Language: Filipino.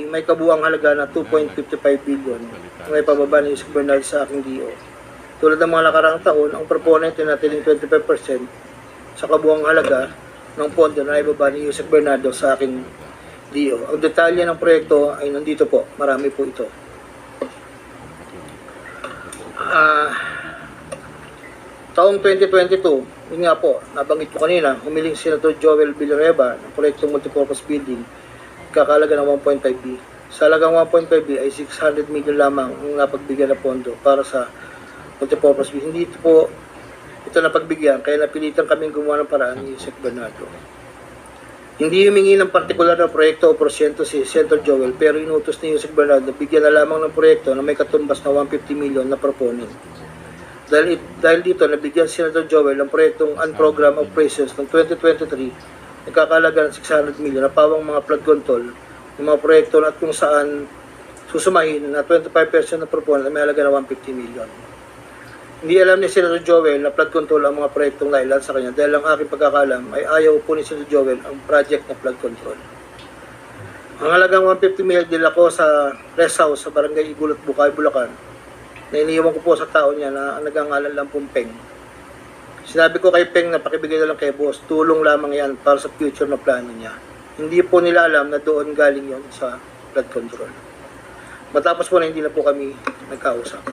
may kabuang halaga na 2.55 billion may pababa ni Yusek Bernardo sa aking DO. Tulad ng mga nakaraang taon, ang proponent ay natiling 25% sa kabuang halaga ng pondo na ibaba ni Yusek Bernardo sa aking DO. Ang detalye ng proyekto ay nandito po. Marami po ito. Taong 2022, yun nga po, nabanggit ko kanina, humiling si Senator Joel Villanueva ng proyektong multipurpose building, kakalaga ng 1.5B. Sa halagang 1.5B ay 600 million lamang ang napagbigyan na pondo para sa multipurpose building. Hindi ito napagbigyan, kaya napilitan kaming gumawa ng paraan ni Yusek Bernardo. Hindi humingi ng partikular na proyekto o porsyento si Senator Joel, pero inutos ni Yusek Bernardo bigyan na lamang ng proyekto na may katumbas na 150 million na proponent. Dahil dito, nabigyan si Senator Joel ng proyektong Unprogram Operations ng 2023 nagkakalaga ng 600 million na pawang mga flood control ng mga proyekto at kung saan susumahin na 25% na proponent na may halaga na 150 million. Hindi alam ni Senator Joel na flood control ang mga proyektong nailan sa kanya dahil ang aking pagkakalam ay ayaw po ni Senator Joel ang project na flood control. Ang halagang 150 million dila ko sa rest house sa Barangay Igulot, Bukay, Bulacan na iniiwan ko po sa tao niya na nagangalan lang pong Peng. Sinabi ko kay Peng na pakibigay na lang kay boss, tulong lamang yan para sa future na plano niya. Hindi po nila alam na doon galing yon sa flood control. Matapos po na hindi na po kami nagkausap.